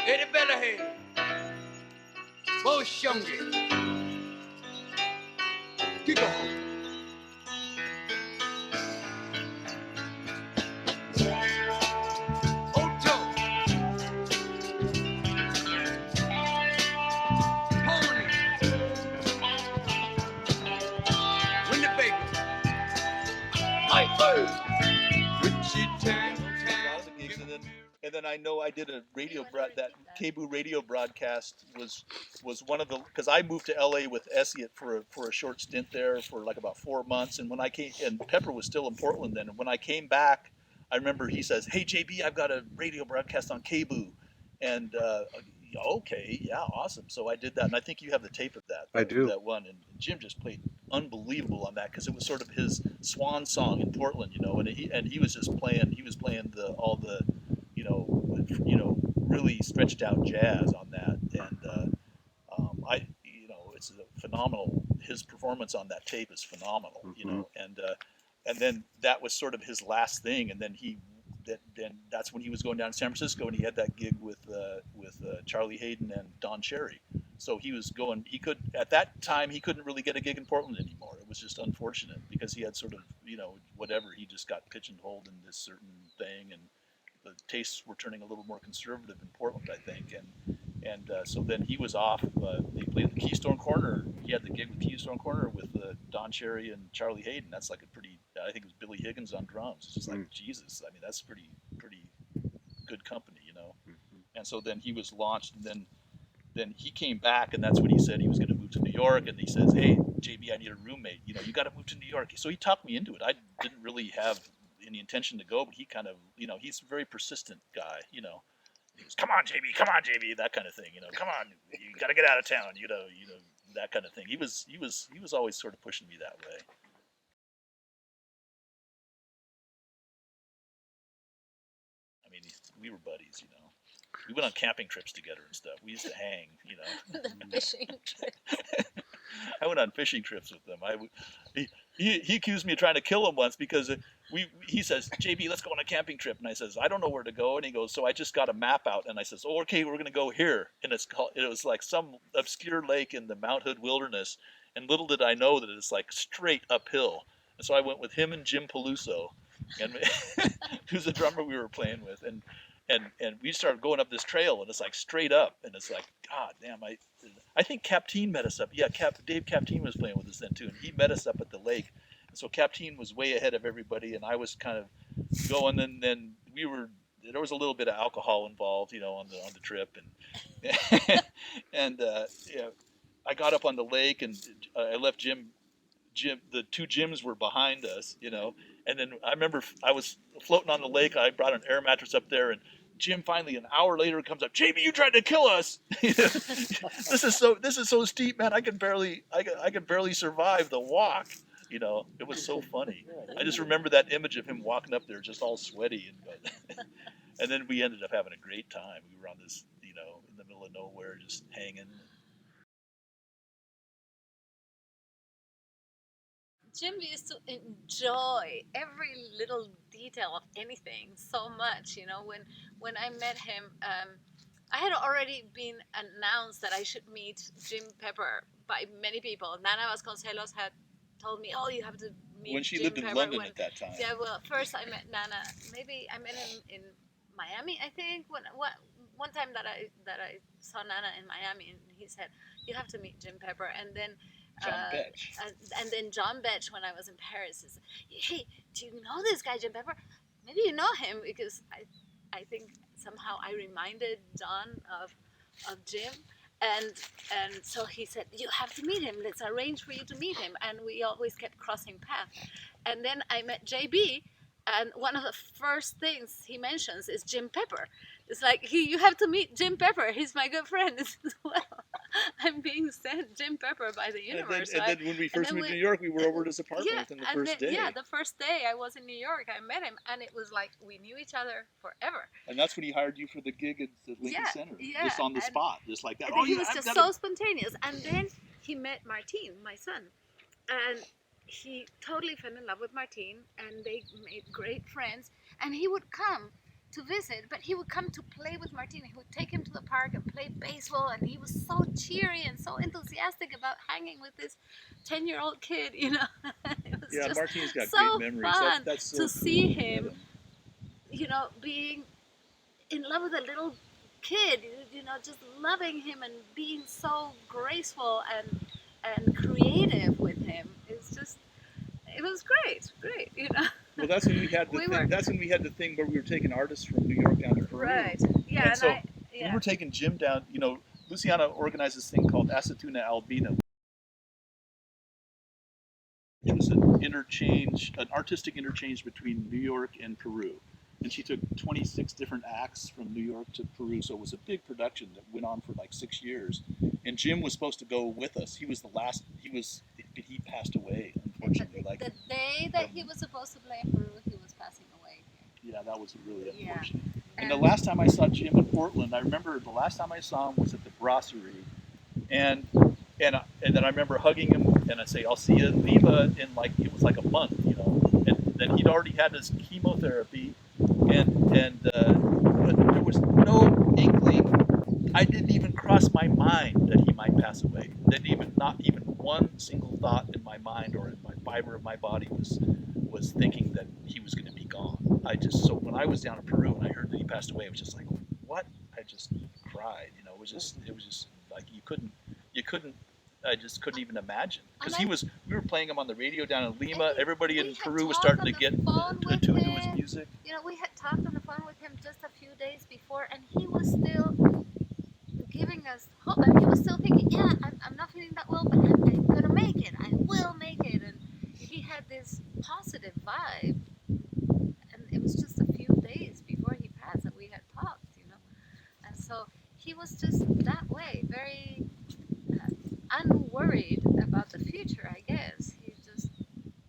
Eddie Bellahay, Bo Shungy, Giga Ocho, Pony, Winnebago, Piper, Witchi-Tai-To. And then I know I did a that Cebu radio broadcast was one of the, because I moved to LA with Esliot for a short stint there for like about 4 months, and when I came, and Pepper was still in Portland then, and when I came back, I remember he says, "Hey JB, I've got a radio broadcast on Cebu," and okay, yeah, awesome. So I did that, and I think you have the tape of that. I do. That one, and Jim just played unbelievable on that because it was sort of his swan song in Portland, and he was just playing. He was playing all the really stretched out jazz on that, and it's a phenomenal. His performance on that tape is phenomenal, and then that was sort of his last thing, and then that's when he was going down to San Francisco, and he had that gig with Charlie Hayden and Don Cherry. So he was going. He could at that time he couldn't really get a gig in Portland anymore. It was just unfortunate because he had sort of whatever. He just got pigeonholed in this certain thing, and the tastes were turning a little more conservative in Portland, I think, and so then he was off. They played at the Keystone Corner. He had the gig with Keystone Corner with Don Cherry and Charlie Hayden. That's like a pretty. I think it was Billy Higgins on drums. It's just like Jesus. I mean, that's pretty good company, And so then he was launched, and then he came back, and that's when he said he was going to move to New York. And he says, "Hey, JB, I need a roommate. You got to move to New York." So he talked me into it. I didn't really have any intention to go, but he kind of, he's a very persistent guy, He goes, come on, JB, that kind of thing, come on, you got to get out of town, that kind of thing. He was always sort of pushing me that way. I mean, we were buddies, We went on camping trips together and stuff. We used to hang, The fishing trips. I went on fishing trips with them. He accused me of trying to kill him once because he says, JB, let's go on a camping trip. And I says, I don't know where to go. And he goes, so I just got a map out. And I says, oh, okay, we're going to go here. And it was like some obscure lake in the Mount Hood wilderness. And little did I know that it's like straight uphill. And so I went with him and Jim Peluso, and who's the drummer we were playing with. And we started going up this trail, and it's like straight up, and it's like, God damn, I think Capteen met us up. Yeah, Dave Capteen was playing with us then too, and he met us up at the lake. And so Capteen was way ahead of everybody, and I was kind of going, and then there was a little bit of alcohol involved, on the trip, and I got up on the lake, and I left Jim. The two Jims were behind us, and then I remember I was floating on the lake. I brought an air mattress up there, and Jim finally an hour later comes up. JB, you tried to kill us. This is so steep, man. I can barely survive the walk. It was so funny. I just remember that image of him walking up there, just all sweaty, and then we ended up having a great time. We were on this, in the middle of nowhere, just hanging. Jim used to enjoy every little detail of anything so much. When I met him, I had already been announced that I should meet Jim Pepper by many people. Nana Vasconcelos had told me, "Oh, you have to meet." When she Jim lived in Pepper. London at that time. Yeah, well, first I met Nana. Maybe I met him in Miami, I think. One time that I saw Nana in Miami, and he said, "You have to meet Jim Pepper," and then. John Betch. And then John Betch, when I was in Paris, said, "Hey, do you know this guy Jim Pepper? Maybe you know him," because I think somehow I reminded John of Jim, and so he said, "You have to meet him. Let's arrange for you to meet him." And we always kept crossing paths. And then I met JB, and one of the first things he mentions is Jim Pepper. It's like, you have to meet Jim Pepper. He's my good friend as well. I'm being sent Jim Pepper by the universe. And then when we first moved to New York, we were over at his apartment within the first day. Yeah, the first day I was in New York, I met him, and it was like we knew each other forever. And that's when he hired you for the gig at the Lincoln Center, just on the spot, just like that. He was just so spontaneous. And then he met Martin, my son, and he totally fell in love with Martin, and they made great friends. And he would come to visit, but he would come to play with Martina. He would take him to the park and play baseball, and he was so cheery and so enthusiastic about hanging with this 10-year-old kid, you know. It was Yeah, just Martina's got so great memories. fun That's so to cool see when you met him, you know, being in love with a little kid, you know, just loving him and being so graceful and creative with him. It's just, it was great, you know. Well, that's when we had the We thing. were- That's when we had the thing where we were taking artists from New York down to Peru. Right. Yeah, And and so we yeah. were taking Jim down. You know, Luciana organized this thing called Acetuna Albina, which was an artistic interchange between New York and Peru. And she took 26 different acts from New York to Peru, so it was a big production that went on for like 6 years. And Jim was supposed to go with us. He was the last. He passed away, unfortunately. Like The day that he was supposed to play in Peru, he was passing away. yeah, that was really Yeah. unfortunate. And the last time I saw Jim in Portland, I remember the last time I saw him was at the Brasserie, and and then I remember hugging him and I say, "I'll see you in Lima in like it was like a month, you know." And then he'd already had his chemotherapy, but there was no inkling. I didn't even cross my mind that he might pass away. Not even one single thought in my mind or in my fiber of my body was thinking that he was going to be gone. So when I was down in Peru and I heard that he passed away, it was just like, what? I just cried. You know, it was just like you couldn't. I just couldn't even imagine because we were playing him on the radio down in Lima. Everybody in Peru was starting to get attuned to his music. You know, we had talked on the phone with him just a few days before, and he was still giving us hope. And he was still thinking, yeah, I'm not feeling that well, but I'm gonna make it. I will make it. And he had this positive vibe. And it was just a few days before he passed that we had talked, you know. And so he was just that way, very unworried about the future, I guess. He just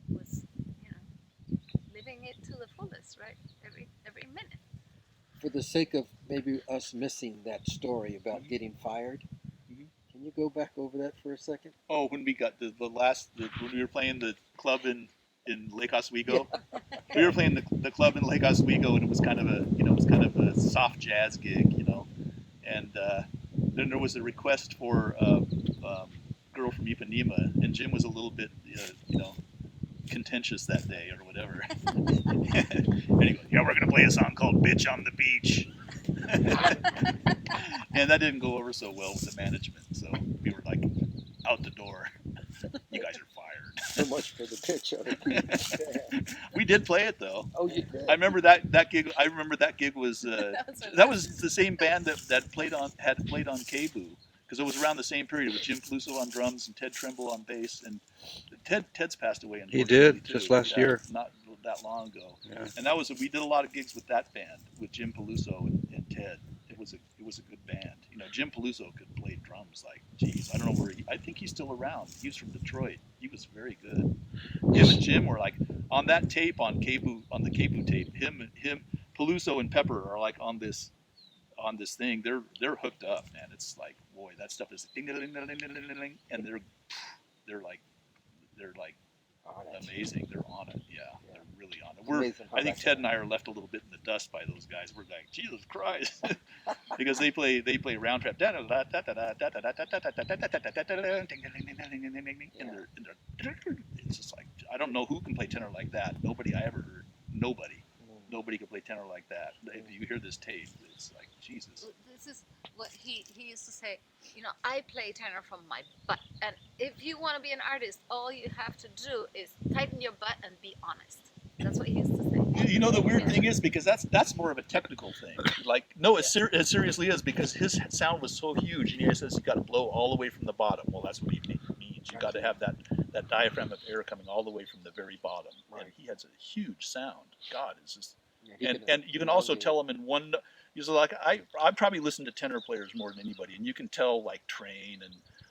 was, you know, living it to the fullest, right? Every minute. For the sake of maybe us missing that story about getting fired, can you go back over that for a second? Oh, when we got when we were playing the club in Lake Oswego, we were playing the club in Lake Oswego, and it was kind of a soft jazz gig, you know, and then there was a request for a girl from Ipanema, and Jim was a little bit, contentious that day or whatever. And he goes, "Yeah, we're gonna play a song called 'Bitch on the Beach,'" and that didn't go over so well with the management, so we were like out the door. You guys are fired. So much for the pitch of it. We did play it though. Oh, you did. I remember that gig. I remember that gig was that was the same band that had played on Kebu, because it was around the same period with Jim Peluso on drums and Ted Trimble on bass, and Ted's passed away. He did Too. just last year, not that long ago. Yeah. And we did a lot of gigs with that band with Jim Peluso and Ted. It was a good band. You know, Jim Peluso could play drums like, geez, I don't know where I think he's still around. He was from Detroit. He was very good. Him and Jim were like on that tape on the Kebu tape. Him, Peluso and Pepper are like on this thing. They're hooked up, man. It's like, boy, that stuff is ding ding ding ding ding ding ding, and they're like amazing. They're on it. Yeah, they're really on it. I think Ted and I are left a little bit in the dust by those guys. We're like, Jesus Christ, because they play round trap, and it's just like, I don't know who can play tenor like that. Nobody I ever heard. Nobody could play tenor like that. If you hear this tape, it's like, Jesus. This is what he used to say. You know, I play tenor from my butt, and if you want to be an artist, all you have to do is tighten your butt and be honest. That's what he used to say. You know, the weird thing is, because that's more of a technical thing. Like, no, it seriously is, because his sound was so huge, and he says you got to blow all the way from the bottom. Well, that's what he means. You got to have that diaphragm of air coming all the way from the very bottom. Right. And he has a huge sound. God, it's just, and you can also tell him in one. He's like, I probably listen to tenor players more than anybody, and you can tell, like Train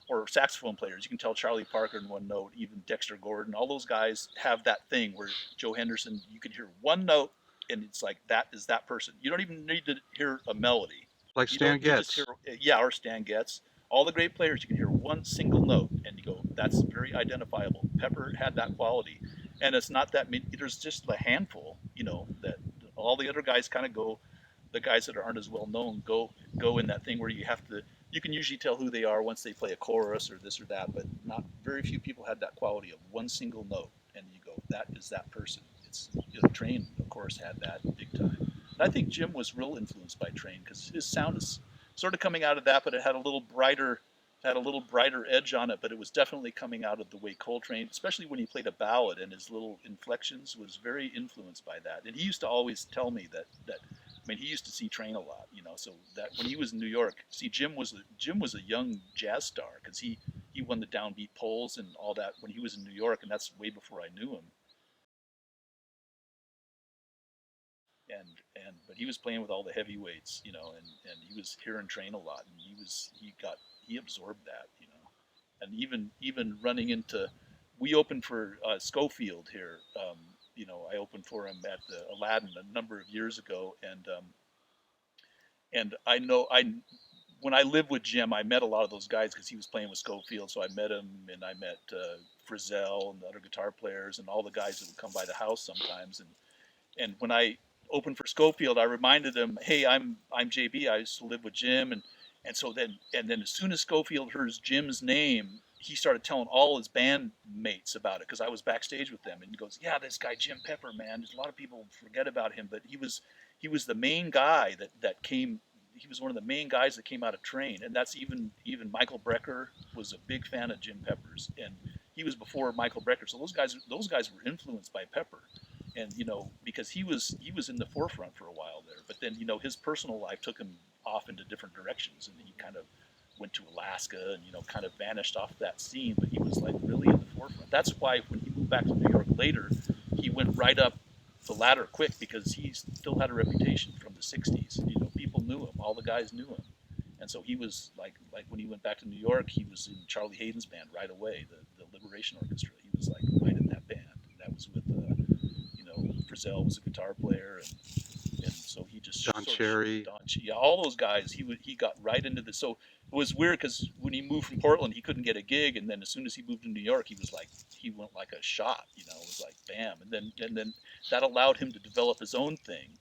or saxophone players. You can tell Charlie Parker in one note, even Dexter Gordon. All those guys have that thing where Joe Henderson, you can hear one note, and it's like that is that person. You don't even need to hear a melody. like Stan Getz. Or Stan Getz. All the great players, you can hear one single note, and you go, that's very identifiable. Pepper had that quality, and it's not that many. There's just a handful, that all the other guys kind of go. the guys that aren't as well known go in that thing where you can usually tell who they are once they play a chorus or this or that, but not very few people had that quality of one single note, and you go, that is that person. It's Train, of course, had that big time. And I think Jim was real influenced by Train because his sound is sort of coming out of that, but it had a little brighter edge on it, but it was definitely coming out of the way Coltrane, especially when he played a ballad, and his little inflections was very influenced by that. And he used to always tell me that I mean, he used to see Train a lot, so that when he was in New York, see, Jim was a young jazz star because he won the downbeat polls and all that when he was in New York, and that's way before I knew him. And but he was playing with all the heavyweights, and he was hearing Train a lot, and he absorbed that, and even running into, we opened for Scofield here. I opened for him at the Aladdin a number of years ago, and I know when I lived with Jim, I met a lot of those guys because he was playing with Scofield, so I met him, and I met Frizzell and the other guitar players and all the guys that would come by the house sometimes, and when I opened for Scofield, I reminded him, "Hey, I'm JB. I used to live with Jim," and so then as soon as Scofield heard Jim's name, he started telling all his bandmates about it because I was backstage with them, and he goes, "Yeah, this guy Jim Pepper, man. There's a lot of people forget about him, but he was the main guy that came. He was one of the main guys that came out of Train, and that's even Michael Brecker was a big fan of Jim Pepper's, and he was before Michael Brecker. So those guys were influenced by Pepper." And because he was in the forefront for a while there, but then his personal life took him off into different directions, and he kind of went to Alaska and kind of vanished off that scene. But he was like really in the forefront. That's why when he moved back to New York later, he went right up the ladder quick because he still had a reputation from the '60s. People knew him, all the guys knew him, and so he was like when he went back to New York, he was in Charlie Hayden's band right away, the Liberation Orchestra. He was like right in that band, and that was with Frizzell was a guitar player, and so he just Don Cherry, yeah, all those guys. He got right into this. So it was weird because when he moved from Portland, he couldn't get a gig, and then as soon as he moved to New York, he went like a shot. It was like bam, and then that allowed him to develop his own thing.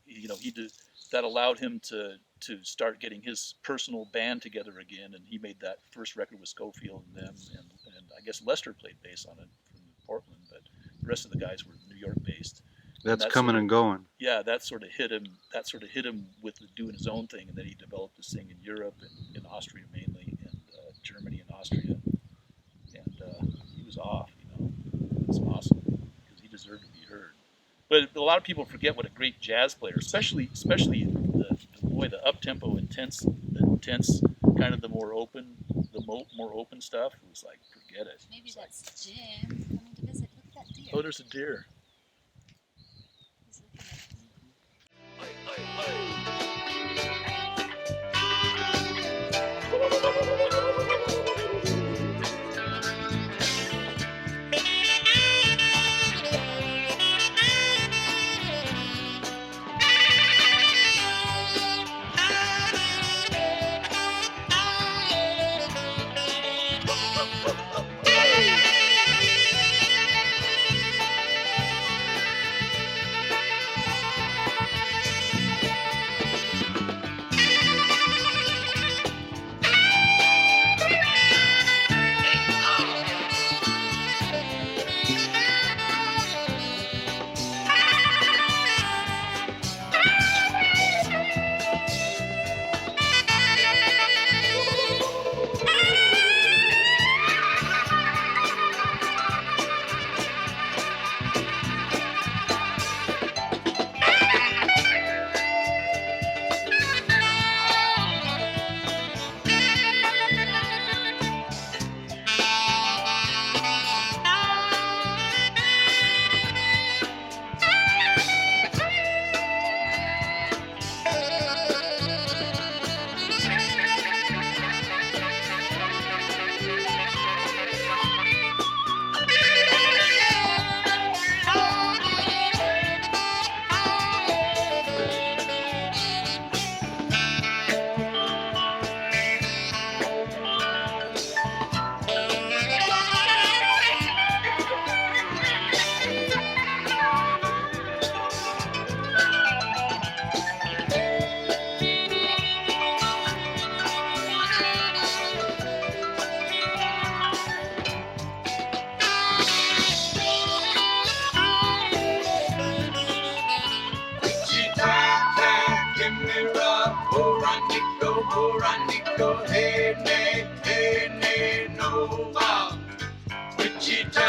That allowed him to start getting his personal band together again, and he made that first record with Scofield and them, and I guess Lester played bass on it from Portland, but the rest of the guys were New York based. that's coming and going. Yeah, that sort of hit him. That sort of hit him with doing his own thing, and then he developed this thing in Europe and in Austria mainly, and Germany and Austria, and he was off. It was awesome because he deserved to be heard. But a lot of people forget what a great jazz player, especially the up tempo, intense, kind of the more open stuff. It was like, forget it. Maybe that's Jim coming to visit. Look at that deer. Oh, there's a deer. He's looking at Witchy-Tai.